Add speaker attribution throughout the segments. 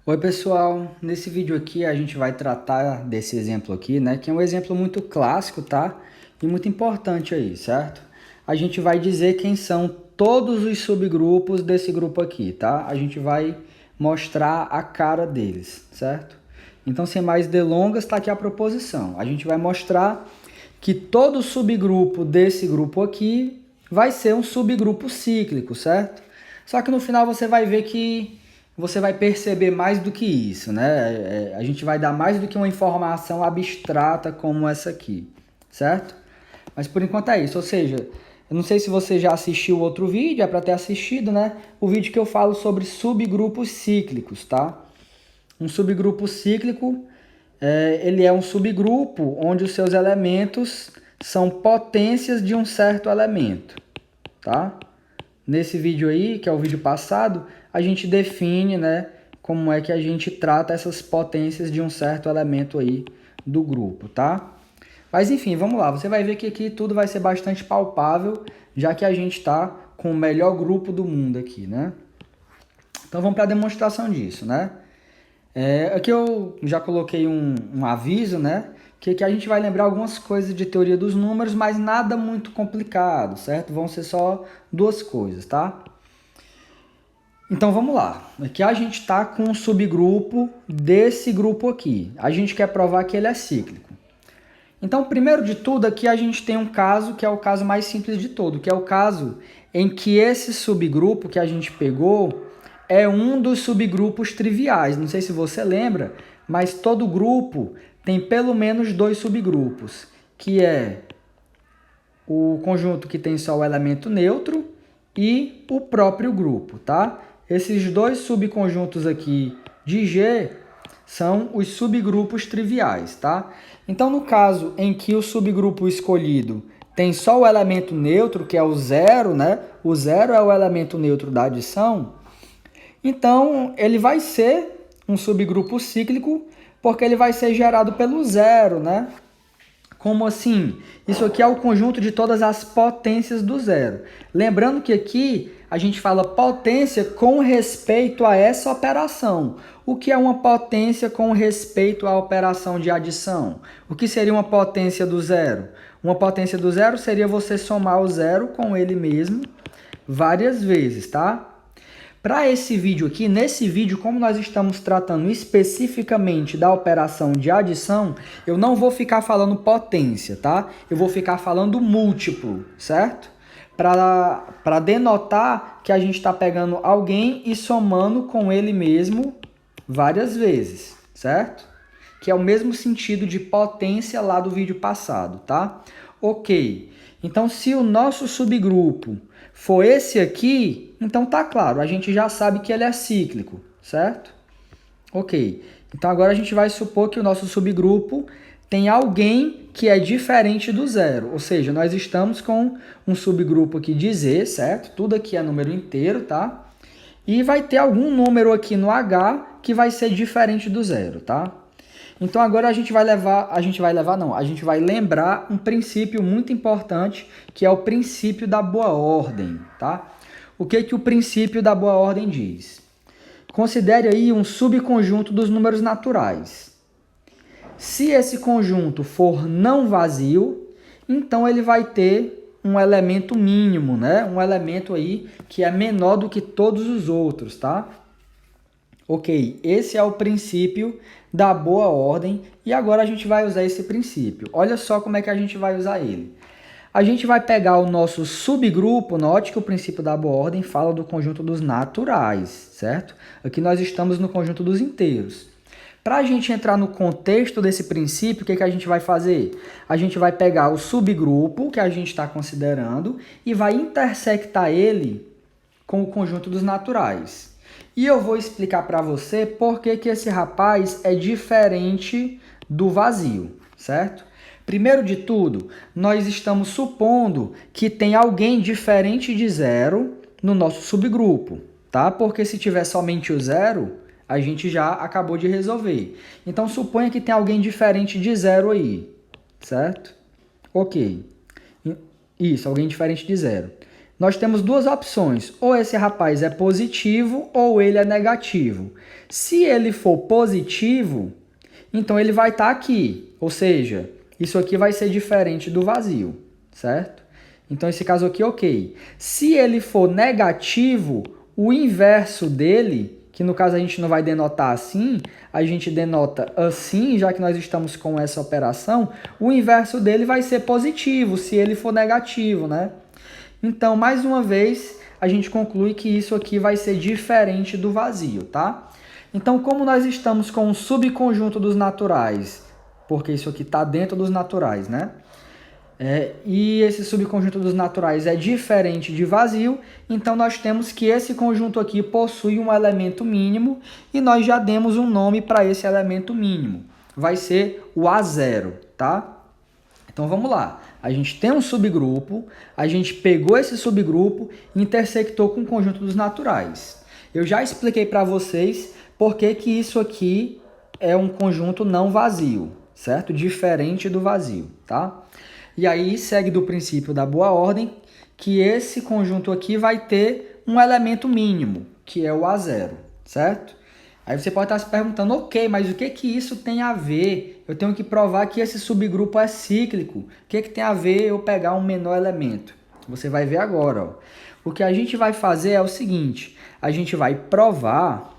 Speaker 1: Oi pessoal, nesse vídeo aqui a gente vai tratar desse exemplo aqui, né, que é um exemplo muito clássico, tá? E muito importante aí, certo? A gente vai dizer quem são todos os subgrupos desse grupo aqui, tá? A gente vai mostrar a cara deles, certo? Então, sem mais delongas, tá aqui a proposição. A gente vai mostrar que todo subgrupo desse grupo aqui vai ser um subgrupo cíclico, certo? Só que no final você vai ver que você vai perceber mais do que isso, né? A gente vai dar mais do que uma informação abstrata como essa aqui, certo? Mas por enquanto é isso, ou seja, eu não sei se você já assistiu outro vídeo, é para ter assistido, né? O vídeo que eu falo sobre subgrupos cíclicos, tá? Um subgrupo cíclico, ele é um subgrupo onde os seus elementos são potências de um certo elemento, tá? Nesse vídeo aí, que é o vídeo passado, a gente define, né, como é que a gente trata essas potências de um certo elemento aí do grupo, tá? Mas enfim, vamos lá. Você vai ver que aqui tudo vai ser bastante palpável, já que a gente está com o melhor grupo do mundo aqui, né? Então vamos para a demonstração disso, né? Aqui eu já coloquei um aviso, né? Que a gente vai lembrar algumas coisas de teoria dos números, mas nada muito complicado, certo? Vão ser só duas coisas, tá? Então vamos lá. Aqui a gente está com um subgrupo desse grupo aqui. A gente quer provar que ele é cíclico. Então, primeiro de tudo, aqui a gente tem um caso que é o caso mais simples de todo, que é o caso em que esse subgrupo que a gente pegou é um dos subgrupos triviais. Não sei se você lembra, mas todo grupo tem pelo menos dois subgrupos, que é o conjunto que tem só o elemento neutro e o próprio grupo, tá? Esses dois subconjuntos aqui de G são os subgrupos triviais, tá? Então, no caso em que o subgrupo escolhido tem só o elemento neutro, que é o zero, né? O zero é o elemento neutro da adição. Então, ele vai ser um subgrupo cíclico porque ele vai ser gerado pelo zero, né? Como assim? Isso aqui é o conjunto de todas as potências do zero. Lembrando que aqui a gente fala potência com respeito a essa operação. O que é uma potência com respeito à operação de adição? O que seria uma potência do zero? Uma potência do zero seria você somar o zero com ele mesmo várias vezes, tá? Para esse vídeo aqui, nesse vídeo, como nós estamos tratando especificamente da operação de adição, eu não vou ficar falando potência, tá? Eu vou ficar falando múltiplo, certo? Para denotar que a gente está pegando alguém e somando com ele mesmo várias vezes, certo? Que é o mesmo sentido de potência lá do vídeo passado, tá? Ok. Então, se o nosso subgrupo for esse aqui, então tá claro, a gente já sabe que ele é cíclico, certo? Ok. Então agora a gente vai supor que o nosso subgrupo tem alguém que é diferente do zero, ou seja, nós estamos com um subgrupo aqui de Z, certo? Tudo aqui é número inteiro, tá? E vai ter algum número aqui no H que vai ser diferente do zero, tá? Então agora a gente vai lembrar um princípio muito importante, que é o princípio da boa ordem, tá? O que que o princípio da boa ordem diz? Considere aí um subconjunto dos números naturais. Se esse conjunto for não vazio, então ele vai ter um elemento mínimo, né? Um elemento aí que é menor do que todos os outros, tá? Ok, esse é o princípio da boa ordem e agora a gente vai usar esse princípio. Olha só como é que a gente vai usar ele. A gente vai pegar o nosso subgrupo, note que o princípio da boa ordem fala do conjunto dos naturais, certo? Aqui nós estamos no conjunto dos inteiros. Para a gente entrar no contexto desse princípio, o que a gente vai fazer? A gente vai pegar o subgrupo que a gente está considerando e vai intersectar ele com o conjunto dos naturais. E eu vou explicar para você por que esse rapaz é diferente do vazio, certo? Primeiro de tudo, nós estamos supondo que tem alguém diferente de zero no nosso subgrupo, tá? Porque se tiver somente o zero, a gente já acabou de resolver. Então, suponha que tem alguém diferente de zero aí, certo? Ok. Isso, alguém diferente de zero. nós temos duas opções. Ou esse rapaz é positivo ou ele é negativo. Se ele for positivo, então ele vai estar aqui. Ou seja, isso aqui vai ser diferente do vazio, certo? Então esse caso aqui, ok. Se ele for negativo, o inverso dele, que no caso a gente não vai denotar assim, a gente denota assim, já que nós estamos com essa operação, o inverso dele vai ser positivo, se ele for negativo, né? Então, mais uma vez, a gente conclui que isso aqui vai ser diferente do vazio, tá? Então, como nós estamos com um subconjunto dos naturais, porque isso aqui está dentro dos naturais, né? E esse subconjunto dos naturais é diferente de vazio, então nós temos que esse conjunto aqui possui um elemento mínimo e nós já demos um nome para esse elemento mínimo. Vai ser o A0, tá? Então vamos lá. A gente tem um subgrupo, a gente pegou esse subgrupo e intersectou com o conjunto dos naturais. Eu já expliquei para vocês por que isso aqui é um conjunto não vazio, certo? Diferente do vazio, tá? E aí segue do princípio da boa ordem que esse conjunto aqui vai ter um elemento mínimo, que é o A0, certo? Aí você pode estar se perguntando, ok, mas o que isso tem a ver? Eu tenho que provar que esse subgrupo é cíclico. O que tem a ver eu pegar um menor elemento? Você vai ver agora. Ó. O que a gente vai fazer é o seguinte, a gente vai provar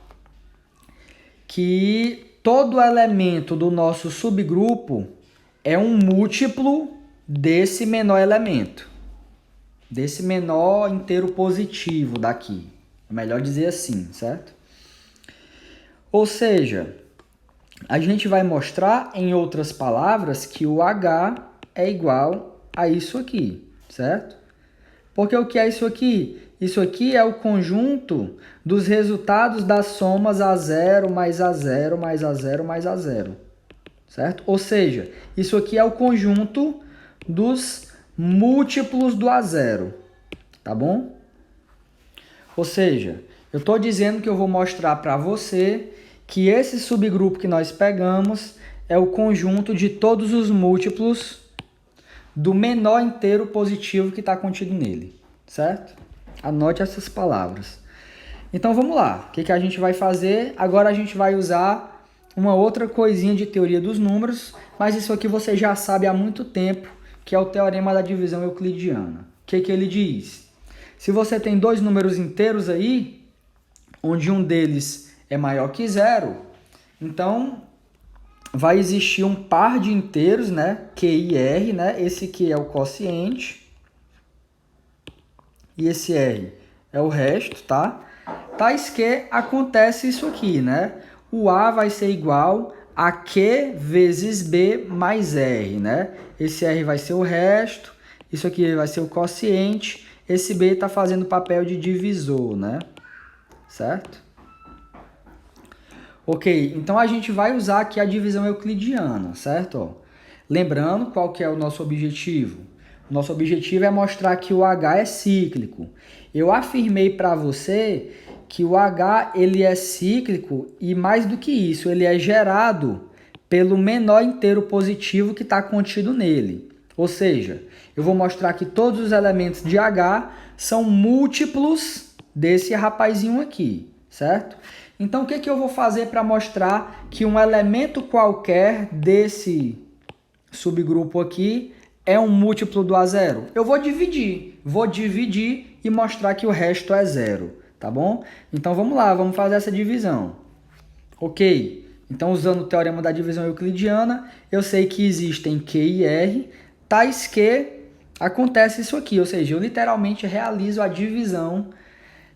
Speaker 1: que todo elemento do nosso subgrupo é um múltiplo desse menor elemento, desse menor inteiro positivo daqui. É melhor dizer assim, certo? Ou seja, a gente vai mostrar, em outras palavras, que o H é igual a isso aqui, certo? Porque o que é isso aqui? Isso aqui é o conjunto dos resultados das somas A0 mais A0 mais A0 mais A0, certo? Ou seja, isso aqui é o conjunto dos múltiplos do A0, tá bom? Ou seja, eu estou dizendo que eu vou mostrar para você que esse subgrupo que nós pegamos é o conjunto de todos os múltiplos do menor inteiro positivo que está contido nele, certo? Anote essas palavras. Então vamos lá, o que a gente vai fazer? Agora a gente vai usar uma outra coisinha de teoria dos números, mas isso aqui você já sabe há muito tempo, que é o teorema da divisão euclidiana. O que ele diz? Se você tem dois números inteiros aí, onde um deles é maior que zero, então vai existir um par de inteiros, né? Q e R, né? Esse aqui é o quociente e esse R é o resto, tá? Tais que acontece isso aqui, né? O A vai ser igual a Q vezes B mais R, né? Esse R vai ser o resto, isso aqui vai ser o quociente, esse B está fazendo papel de divisor, né? Certo? Ok, então a gente vai usar aqui a divisão euclidiana, certo? Ó, lembrando qual que é o nosso objetivo. O nosso objetivo é mostrar que o H é cíclico. Eu afirmei para você que o H ele é cíclico e mais do que isso, ele é gerado pelo menor inteiro positivo que está contido nele. Ou seja, eu vou mostrar que todos os elementos de H são múltiplos desse rapazinho aqui, certo? Então, o que eu vou fazer para mostrar que um elemento qualquer desse subgrupo aqui é um múltiplo do A0? Eu vou dividir e mostrar que o resto é zero, tá bom? Então, vamos lá, vamos fazer essa divisão. Ok, então usando o teorema da divisão euclidiana, eu sei que existem Q e R, tais que acontece isso aqui, ou seja, eu literalmente realizo a divisão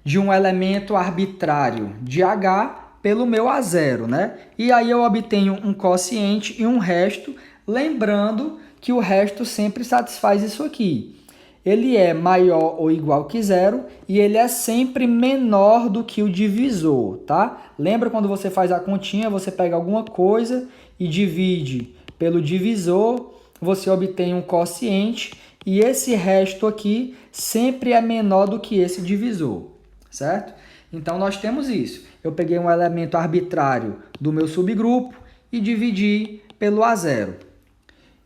Speaker 1: de um elemento arbitrário de H pelo meu A0, né? E aí eu obtenho um quociente e um resto, lembrando que o resto sempre satisfaz isso aqui. Ele é maior ou igual que zero e ele é sempre menor do que o divisor, tá? Lembra quando você faz a continha, você pega alguma coisa e divide pelo divisor, você obtém um quociente e esse resto aqui sempre é menor do que esse divisor. Certo? Então, nós temos isso. Eu peguei um elemento arbitrário do meu subgrupo e dividi pelo A0.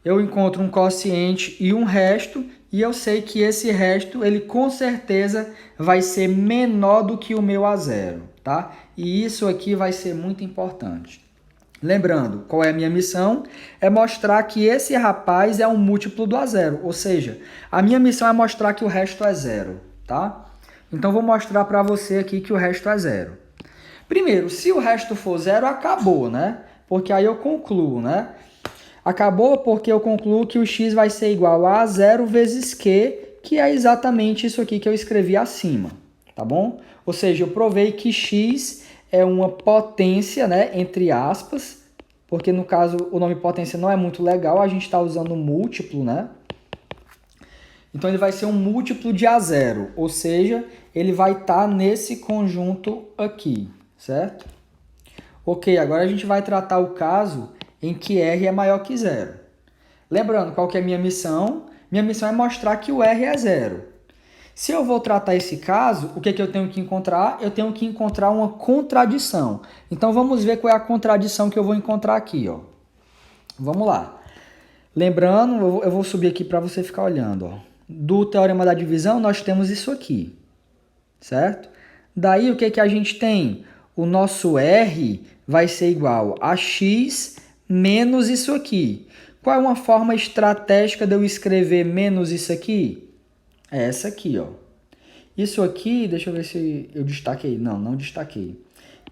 Speaker 1: Eu encontro um quociente e um resto e eu sei que esse resto, ele com certeza vai ser menor do que o meu A0, tá? E isso aqui vai ser muito importante. Lembrando, qual é a minha missão? É mostrar que esse rapaz é um múltiplo do A0, ou seja, a minha missão é mostrar que o resto é zero, tá? Então, vou mostrar para você aqui que o resto é zero. Primeiro, se o resto for zero, acabou, né? Porque aí eu concluo, né? Acabou porque eu concluo que o x vai ser igual a zero vezes q, que é exatamente isso aqui que eu escrevi acima, tá bom? Ou seja, eu provei que x é uma potência, né, entre aspas, porque no caso o nome potência não é muito legal, a gente está usando múltiplo, né? Então ele vai ser um múltiplo de A0, ou seja, ele vai estar nesse conjunto aqui, certo? Ok, agora a gente vai tratar o caso em que R é maior que zero. Lembrando, qual que é a minha missão? Minha missão é mostrar que o R é zero. Se eu vou tratar esse caso, o que eu tenho que encontrar? Eu tenho que encontrar uma contradição. Então, vamos ver qual é a contradição que eu vou encontrar aqui, ó. Vamos lá. Lembrando, eu vou subir aqui para você ficar olhando, ó. Do teorema da divisão, nós temos isso aqui, certo? Daí, o que a gente tem? O nosso R vai ser igual a x menos isso aqui. Qual é uma forma estratégica de eu escrever menos isso aqui? É essa aqui, ó. Isso aqui, deixa eu ver se eu destaquei. Não destaquei.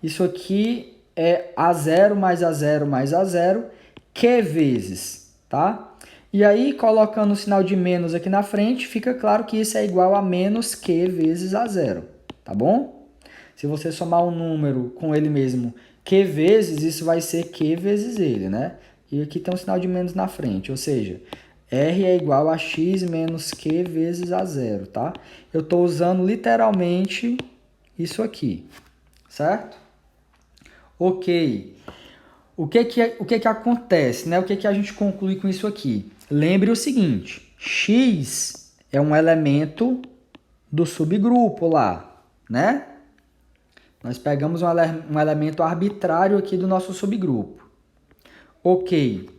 Speaker 1: Isso aqui é A0 mais A0 mais A0, Q vezes, tá? E aí, colocando o sinal de menos aqui na frente, fica claro que isso é igual a menos Q vezes A0, tá bom? Se você somar um número com ele mesmo, Q vezes, isso vai ser Q vezes ele, né? E aqui tem um sinal de menos na frente, ou seja, R é igual a x menos Q vezes A0, tá? Eu estou usando literalmente isso aqui, certo? Ok. O que acontece, né? O que a gente conclui com isso aqui? Lembre o seguinte, x é um elemento do subgrupo lá, né? Nós pegamos um elemento arbitrário aqui do nosso subgrupo. Ok.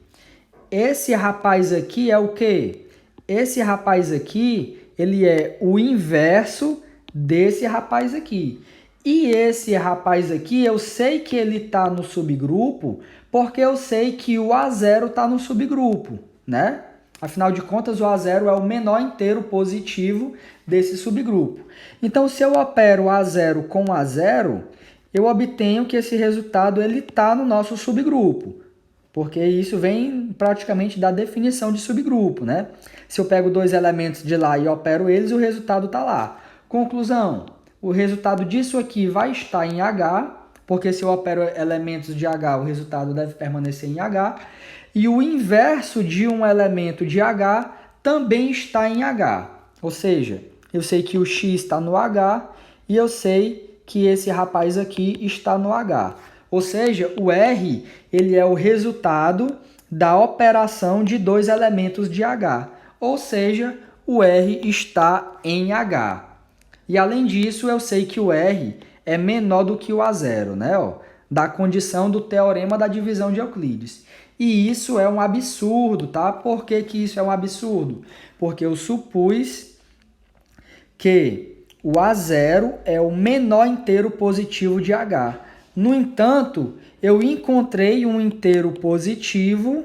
Speaker 1: Esse rapaz aqui é o quê? Esse rapaz aqui, ele é o inverso desse rapaz aqui. E esse rapaz aqui, eu sei que ele está no subgrupo, porque eu sei que o A0 está no subgrupo, né? Afinal de contas, o A0 é o menor inteiro positivo desse subgrupo. Então, se eu opero A0 com A0, eu obtenho que esse resultado está no nosso subgrupo. Porque isso vem praticamente da definição de subgrupo, né? Se eu pego dois elementos de lá e opero eles, o resultado está lá. Conclusão, o resultado disso aqui vai estar em H, porque se eu opero elementos de H, o resultado deve permanecer em H. E o inverso de um elemento de H também está em H. Ou seja, eu sei que o X está no H e eu sei que esse rapaz aqui está no H. Ou seja, o R ele é o resultado da operação de dois elementos de H. Ou seja, o R está em H. E além disso, eu sei que o R é menor do que o A0, né? Ó, da condição do teorema da divisão de Euclides. E isso é um absurdo, tá? Por que isso é um absurdo? Porque eu supus que o A0 é o menor inteiro positivo de H. No entanto, eu encontrei um inteiro positivo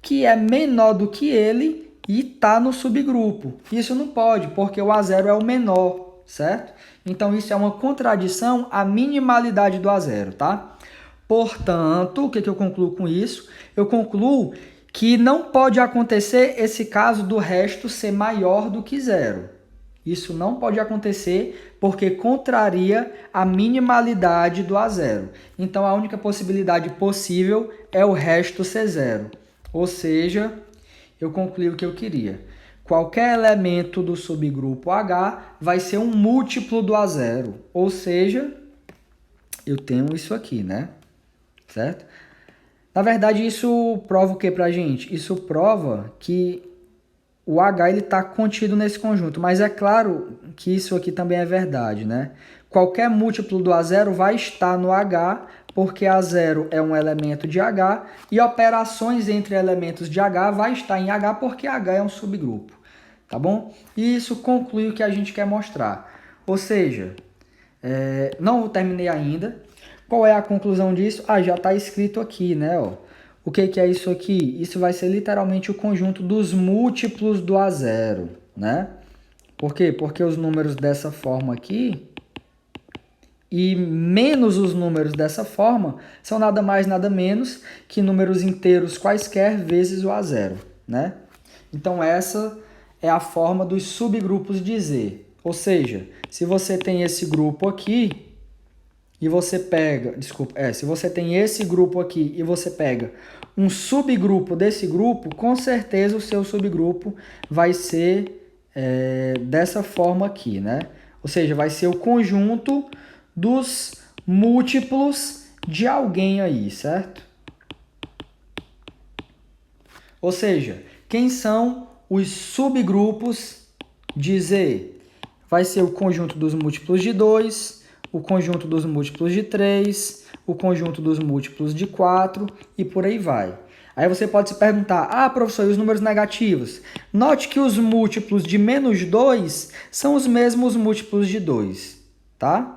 Speaker 1: que é menor do que ele e está no subgrupo. Isso não pode, porque o A0 é o menor, certo? Então, isso é uma contradição à minimalidade do A0, tá? Portanto, o que eu concluo com isso? Eu concluo que não pode acontecer esse caso do resto ser maior do que zero. Isso não pode acontecer porque contraria a minimalidade do A0. Então, a única possibilidade possível é o resto ser zero. Ou seja, eu concluí o que eu queria. Qualquer elemento do subgrupo H vai ser um múltiplo do A0. Ou seja, eu tenho isso aqui, né? Certo? Na verdade, isso prova o que pra gente? Isso prova que o H está contido nesse conjunto, mas é claro que isso aqui também é verdade, né? Qualquer múltiplo do A0 vai estar no H, porque A0 é um elemento de H, e operações entre elementos de H vai estar em H, porque H é um subgrupo. tá bom? E isso conclui o que a gente quer mostrar. Ou seja, não terminei ainda. Qual é a conclusão disso? Ah, já está escrito aqui, né? Ó. O que é isso aqui? Isso vai ser literalmente o conjunto dos múltiplos do A0, né? Por quê? Porque os números dessa forma aqui e menos os números dessa forma são nada mais, nada menos que números inteiros quaisquer vezes o A0, né? Então essa é a forma dos subgrupos de Z. Ou seja, se você tem esse grupo aqui e você pega, se você tem esse grupo aqui e você pega um subgrupo desse grupo, com certeza o seu subgrupo vai ser dessa forma aqui, né? Ou seja, vai ser o conjunto dos múltiplos de alguém aí, certo? Ou seja, quem são os subgrupos de Z? Vai ser o conjunto dos múltiplos de 2, o conjunto dos múltiplos de 3, o conjunto dos múltiplos de 4 e por aí vai. Aí você pode se perguntar, ah, professor, e os números negativos? Note que os múltiplos de menos 2 são os mesmos múltiplos de 2, tá?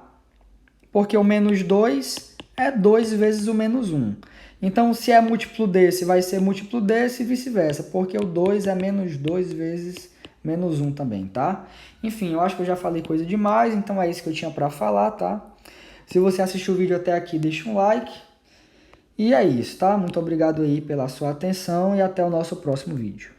Speaker 1: Porque o menos 2 é 2 vezes o menos 1. Então, se é múltiplo desse, vai ser múltiplo desse e vice-versa, porque o 2 é menos 2 vezes menos 1 também, tá? Enfim, eu acho que eu já falei coisa demais, então é isso que eu tinha para falar, tá? Se você assistiu o vídeo até aqui, deixa um like. E é isso, tá? Muito obrigado aí pela sua atenção e até o nosso próximo vídeo.